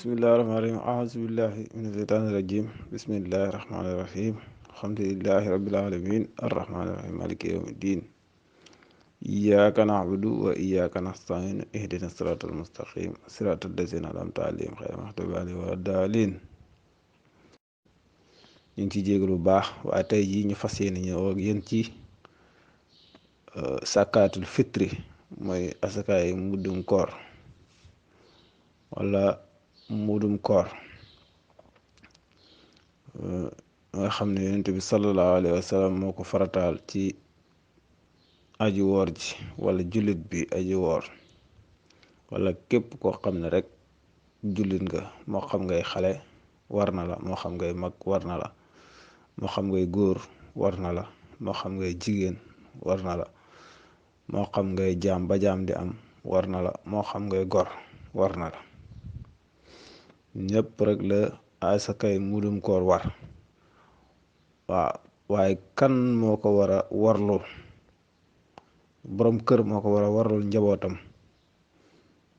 bismillahi rahmaani rahim aouzu billahi min asheytaani rajim bismillahi rahmaani rahim alhamdulillahi rabbil alamin arrahmaani rahim maliki yawmi ddin iyyaka na'budu wa iyyaka nasta'in ihdina siratal mustaqim siratal lazina an'amta alayhim ghayril maghdubi alayhim wala daalin. ñu ngi ciy jégalu bu baax waaye tey jii ñu fas yéene ñëw ak yéen ci sàkkaatul fitri mooy asakaay muddum koor wala muudum koor nga xam ne yonent bi sallallahu alayhi wa sallam moo ko farataal ci aji woor ji wala jullit bi aji woor wala képp koo xam ne rek jullit nga moo xam ngay xale war na la moo xam ngay mag war na la moo xam ngay góor war na la moo xam ngay jigéen war na la moo xam ngay jaam ba jaam di am war na la moo xam ngay gor war na la ñëpp rek la asakay mudum koor war. waaw waaye kan moo ko war a warlul? boroom kër moo ko war a warlul njabootam,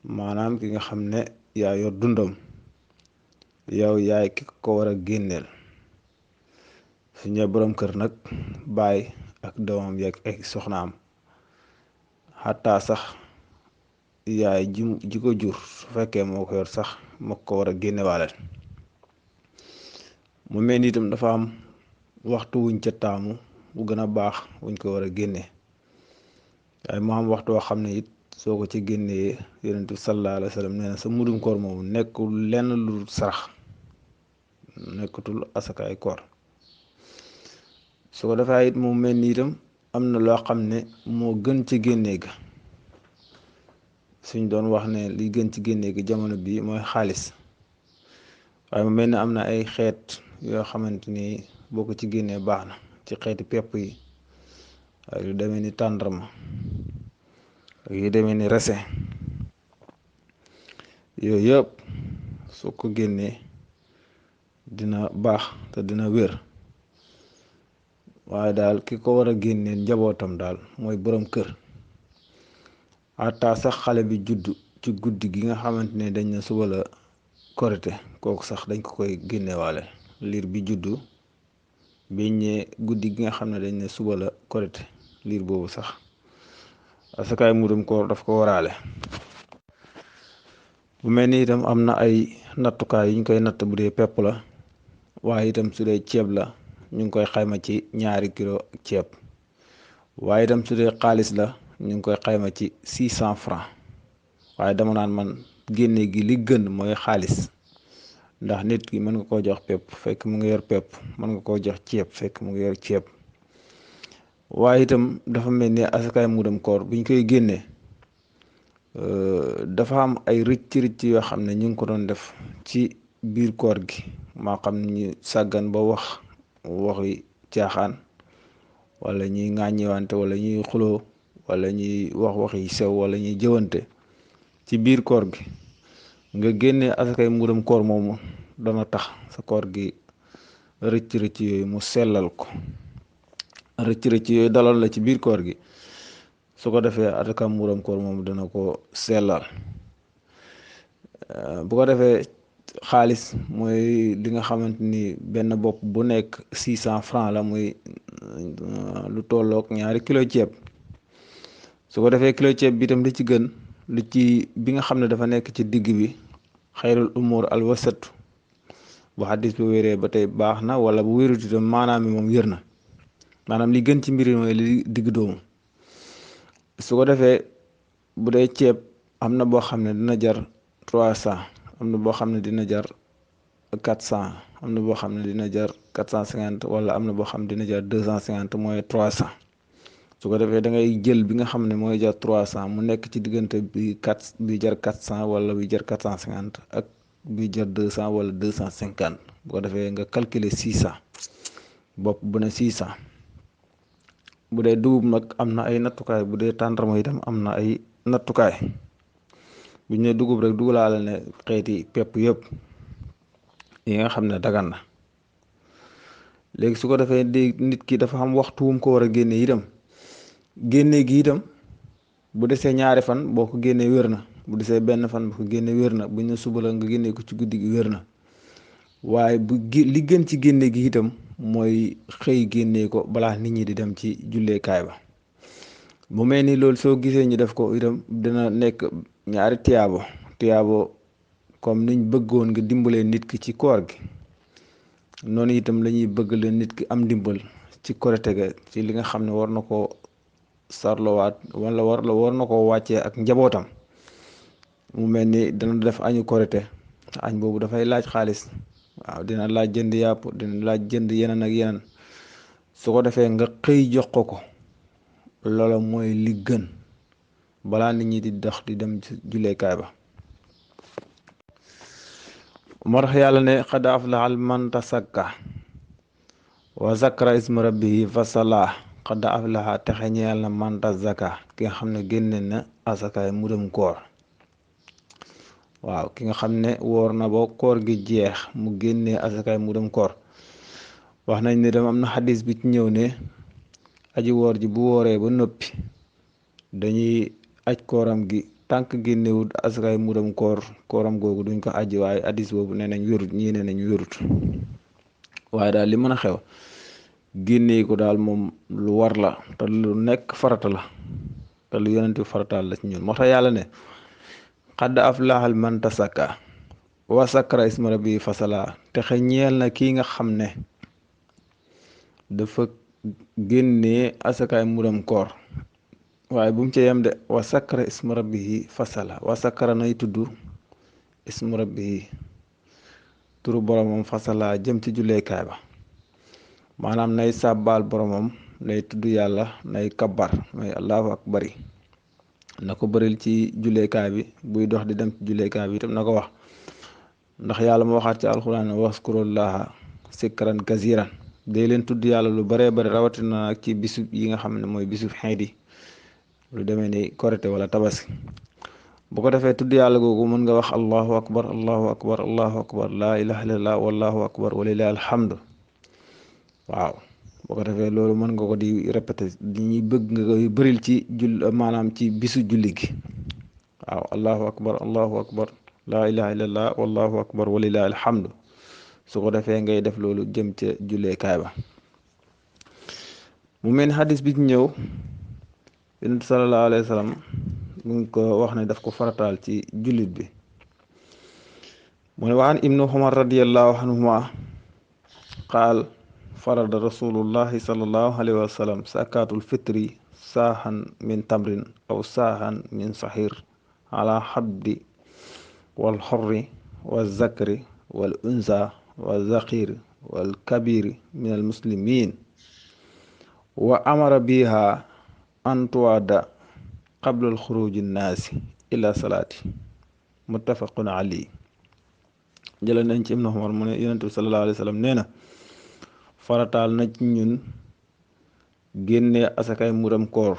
maanaam ki nga xam ne yaa yor dundam, yow yaay ki ko war a génneel. su ñëwee boroom kër nag baay ak doomam yeeg ak soxnaam, xataa sax yaay ji ko jur su fekkee moo ko yor sax moo ko war a génnewaale. mu mel ni itam dafa am waxtu wuñ ca taamu bu gën a baax wuñ ko war a génnee, waaye mu am waxtu woo xam ne it soo ko ci génnee yonent bi sallallahu alayhi wa sallam nee na sa mudum koor moomu nekkul lenn lu sarax, nekkatul asakaay koor. su ko defee it mu mel ni itam am na loo xam ne moo gën ci génnee ga. suñ doon wax ne li gën ci génnee ga jamono bii mooy xaalis, waaye mu mel ni am na ay xeet yoo xamante ni boo ko ci génnee baax na, ci xeeti pepp yi ak yu demee ni tàndarma ak yu demee ni rese, yooyu yëpp soo ko génnee dina baax te dina wér. waaye daal ki ko war a génnee njabootam daal mooy boroom kër. ata sax xale bi judd ci guddi gi nga xamante ne dañ na suba la korite, kooku sax dañ ko koy génnewaale. liir bi juddu biñ ñee guddi gi nga xam ne dañ ne suba la korite, liir boobu sax asakaay mudum koor daf ko waraale. bu mel ni itam am na ay nattukaay yu ñu koy natt bu dee pepp la, waaye itam su dee ceeb la ñu ngi koy xayma ci 2 kilo ceeb, waaye itam su dee xaalis la ñu ngi koy xayma ci 600 francs. waaye dama naan man génne gi li gën mooy xaalis, ndax nit ki mën nga koo jox pepp fekk mu ngi yor pepp, mën nga koo jox ceeb fekk mu ngi yor ceeb. waaye itam dafa mel ni asakaay mudum koor biñ koy génnee dafa am ay rëcc yoo xam ne ñu ngi ko doon def ci biir koor gi, maa xam ne ñu sàggan ba waxi caaxaan, wala ñuy ŋàññiwante, wala ñuy xuloo, wala ñuy waxi sew, wala ñuy jëwante ci biir koor gi. nga génnee asakay mudum koor moomu dana tax sa koor gi rëcc yooyu mu sellal ko. rëcc yooyu dalal la ci biir koor gi, su ko defee asakay mudum koor moomu dana ko sellal. bu ko defee xaalis mooy li nga xamante ni benn bopp bu nekk 600 francs la, muy lu tollook 2 kilo ceeb. su ko defee kilo ceeb bi itam li ci gën, li ci bi nga xam ne dafa nekk ci digg bi, xayrul umur al wasatu, bu xaddis bu wéree ba tey baax na, wala bu wérut itam maanaam mi moom wér na. maanaam li gën ci mbir yi mooy li digg doomu. su ko defee bu dee ceeb am na boo xam ne dina jar 300, am na boo xam ne dina jar 400, am na boo xam ne dina jar 450, wala am na boo xam ne dina jar 250, mooy 300. su ko defee da ngay jël bi nga xam ne mooy jar 300 mu nekk ci diggante bi jar 400 wala bi jar 450 ak bi jar 200 wala 250. bu ko defee nga calculer 600, bopp bu ne 600. bu dee dugub nag am na ay nattukaay, bu dee tàndarma itam am na ay nattukaay. bu ñu ne dugub rek dugalaale ne xeeti pepp yëpp yi nga xam ne dagan na. léegi su ko defee nit ki dafa am waxtu wum ko war a génne itam. génne gi itam bu desee 2 fan boo ko génnee wér na, bu desee benn fan ba ko génne wér na, buñ ne suba la nga génnee ko ci guddi gi wér na. waaye li gën ci génne gi itam mooy xëy génnee ko balaa nit ñi di dem ci julleekaay ba. mu mel ni loolu soo gisee ñu def ko itam dina nekk ñaari tiyaabo comme niñ bëggoon nga dimbalee nit ki ci koor gi, noonu itam lañuy bëgg la nit ki am ndimbal ci korite ga ci li nga xam ne war na ko sarlowaat wala war na ko wàccee ak njabootam. mu mel ni dana def añu korite, añ boobu dafay laaj xaalis, waaw dina laaj jënd yàpp, dina laaj jënd yeneen ak yeneen. su ko defee nga xëy jox ko loola mooy li gën balaa nit ñi di dox di dem ci julleekaay ba. moo tax yàlla ne qad aflaha man tasakka wa zakara isma rabbihi fasalla. qad aflaha texe ñeel na man tazakka ki nga xam ne génne na asakaay mudum koor. waaw ki nga xam ne woor na ba koor gi jeex mu génnee asakaay mudum koor. wax nañ ne dama am na xadis bi ci ñëw ne aji woor ji bu wooree ba noppi dañuy aj kooram gi tànk génnewut asakaay mudum kooram googu duñ ko aji. waaye hadis boobu nee nañ wérut, ñii nee nañ wérut. waaye daal li mën a xew génnee ko daal moom lu war la te lu nekk farata la te lu yonent bi farataal la ci ñun. moo tax yàlla ne qad aflaha man tasakka wa zakara isma rabbihi fasalla. texe ñeel na kii nga xam ne dafa génnee asakaay mudum koor. waaye bu mu ci yem de wa sakara isma rabbihi fasala. wa sakara nay tudd isma rabbihi turu boromam fasala jëm ci julleekaay ba. maanaam nay sàbbaal boromam, nay tudd yàlla, nay kabbar, may allahu akbari. na ko bëril ci julleekaay bi, buy dox di dem ci julleekaay bi itam na ko wax. ndax yàlla moo waxaat ci alxuraan waskurullaha sikran kasiran. day leen tudd yàlla lu baree bari, rawatina nag ci bisub yi nga xam ne mooy bisub xeet yi, lu demee ni korite wala tabaski. bu ko defee tudd yàlla googu mën nga wax allahu akbar allahu akbar allahu akbar laa ilaha illallah wallahu akbar walilahi alhamdu. waaw bu ko defee loolu mën nga ko di répété di ñuy bëgg nga koy bëril ci maanaam ci bisu julli gi. waaw allahu akbar laa ilaha illallah wallahu akbar walilahi alhamdu. su ko defee ngay def loolu jëm ca julleekaay ba. mu mel ni hadis bi ci ñëw yonent sallallahu alayhi wa sallam mu ngi ko wax ne daf ko farataal ci jullit bi. mu ne waan ibnu umar radiyallahu anhuma qaal farada rasulullahi sallallahu alayhi wa sallam zakatul fitri saahan min tamrin aw saahan min sahir ala habdi wal xorri wal zakari wal unsa wal zaqir wal kabiri min al muslimin wa amara biha an tuwaada qabla al xuruji nnaasi ila salaati muttafaqun alayhi. jëlee nañ ci ibnu umar mu ne yonent bi sallallahu alayhi wa sallam nee na farataal na ci ñun génnee asakay muram koor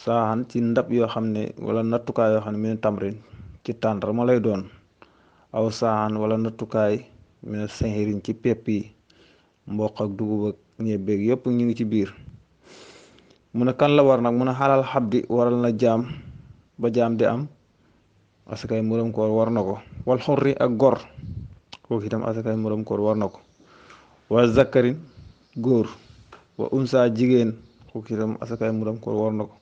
saaxan ci ndab yoo xam ne wala nattukaay yoo xam ne min tamrin ci tàndarma lay doon, aw saaxan wala nattukaay min sahirin ci pepp yi, mboq ak dugub ak ñebeeg yépp ñu ngi ci biir. mu ne kan la war nag mu ne xalal xabdi waral na jaam ba jaam di am asakay muram koor war na ko, wal xurri ak gor kooku itam asakay muram koor war na ko, wa zakarin góor, wa unsa jigéen kooku itam asakay muram koor war na ko,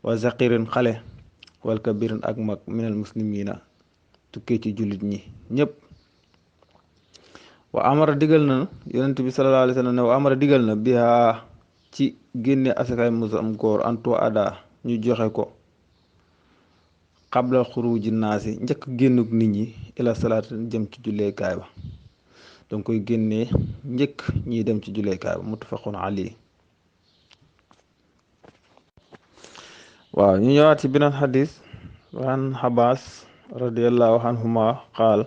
wa zaqirin xale, wal kabirin ak mag minal muslimina tukkee ci jullit ñi ñépp. wa amara digal na yonent bi sallallahu alayhi wa sallam ne wa amara digal na biha ci génne asakay muram koor antu ada ñu joxe ko xabla xuruji naasi njëkk génnuk nit ñi ila salaat jëm ci julleekaay ba. danga koy génnee njëkk ñiy dem ci julleekaay ba. muttafaqun alayhi. waaw ñu ñëwaat ci beneen xadis waan xabaas radiallahu anhuma qaal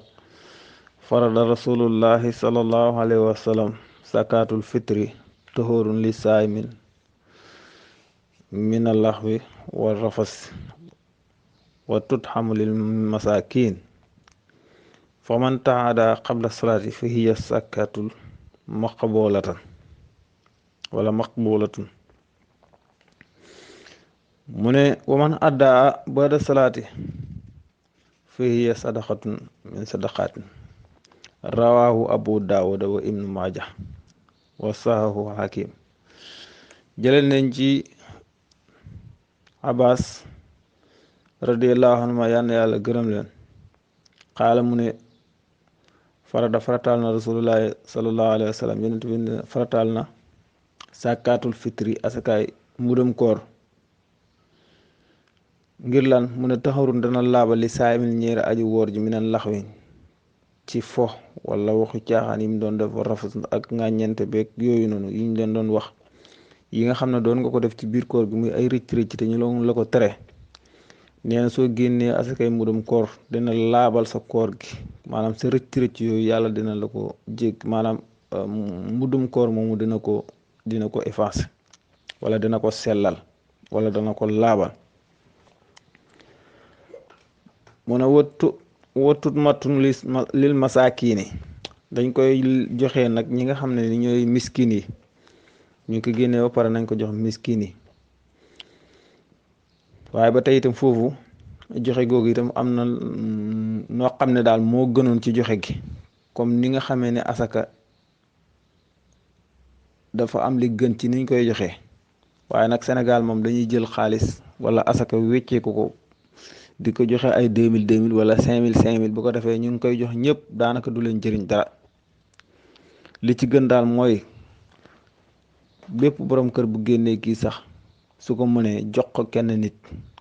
farada rasulullahi sallallahu alayhi wa sallam zakatul fitri tuhurun li saaimin min allaxwi wa rafas wa tutxamu lil masakin faman taada qabla salaati fa hiya zakatul maqbulatun wala maqbulatun. mu ne waman addaa bada salaati fa hiya sadaqatun min sadaqaatin rawaahu abu daawuda wa ibnu maaja wa sahahu hakim. jëleen nañ ci abbas radiallahu anhuma yàlla na yàlla gërëm leen xaala mu ne farataal na rasulullahi sallallahu alayhi wa sallam yonent bi ne farataal na sàkkaatul fitri asakaay mudum koor ngir lan mu ne taxarun dana laabal li saayimil ñeeri aji woor ji minan laxwin ci fo wala waxu caaxaan yi mu doon def rafet ak ngàññente beeg yooyu noonu yi ñu leen doon wax yi nga xam ne doon nga ko def ci biir koor gi muy ay rëcc rëcc te ñu la ko tere. nee na soo génnee asakay mudum koor dina laabal sa koor gi maanaam sa rëcc rëcc yooyu yàlla dina la ko jég maanaam mudum koor moomu dina ko effacer wala dina ko sellal wala dana ko laabal. mu ne wattut mattun lil masaakiini dañ koy joxe nag ñi nga xam ne ni ñooy miskin yi ñu ko génnee ba pare nañ ko jox miskin yi. waaye ba tey itam foofu joxe googu itam am na noo xam ne daal moo gënoon ci joxe gi comme ni nga xamee ne asaka dafa am li gën ci niñ koy joxe waaye nag Sénégal moom dañuy jël xaalis wala asaka wecceeku ko di ko joxe ay 2000 wala 5000 bu ko defee ñu ngi koy jox ñëpp daanaka du leen jëriñ dara. li ci gën daal mooy bépp borom kër bu génnee kii sax su ko mënee jox ko kenn nit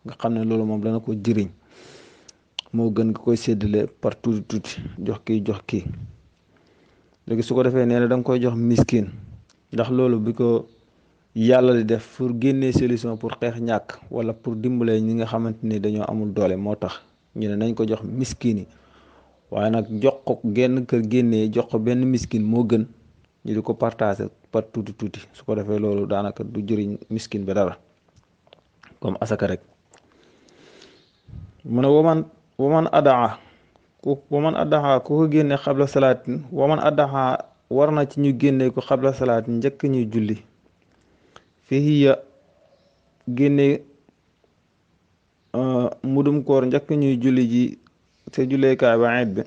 nga xam ne loolu moom dana ko jëriñ moo gën nga koy séddale par tuuti jox kii léegi su ko defee nee na da nga koy jox miskin ndax loolu bi ko yàlla di def pour génnee solution pour xeex ñàkk wala pour dimbalee ñi nga xamante ni dañoo amul doole moo tax ñu ne nañ ko jox miskin yi waaye nag jox ko genn kër génnee jox ko benn miskin moo gën ñu di ko partager par tuuti su ko defee loolu daanaka du jëriñ miskin bi dara comme asaka rek. mu ne waman adaa ku ko génne xabla salaatin waman adaa war na ci ñu génne ko xabla salaatin njëkk ñuy julli fi hiya génne mudum koor njëkk ñuy julli ji te julleekaay ba eid bi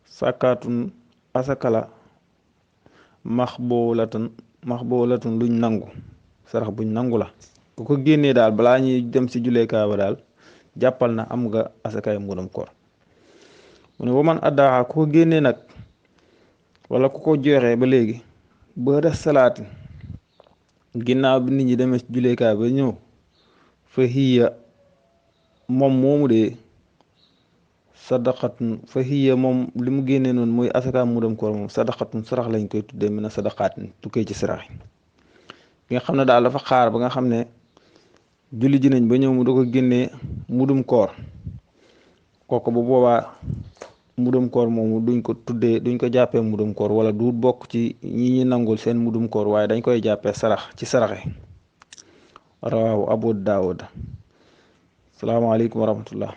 sàkkaatun asakala maxboolatun luñ nangu sarax buñ nangu la ku ko génnee daal balaa ñuy dem si julleekaay ba daal jàppal na am nga asakaay mudum koor. mu ne waman addaaxa ku ko génnee nag wala ku ko joxee ba léegi ba def salaati ginnaaw bi nit ñi demee ci julleekaay ba ñëw fa hiya moom moomu de sadaqatun fa hiya moom li mu génnee noonu mooy asakaay mudum koor moom sadaqatun sarax lañ koy tuddee mina sadaqaatin tukkee ci sarax yi bi nga xam ne daal dafa xaar ba nga xam ne julli ji nañ ba ñëw mu doo ko génnee mudum koor kooku bu boobaa mudum koor moomu duñ ko jàppee mudum koor wala du bokk ci ñi nangul seen mudum koor waaye dañ koy jàppee sarax ci saraxe. rawaahu abu daawud. salaamaaleykum wa rahmatullah.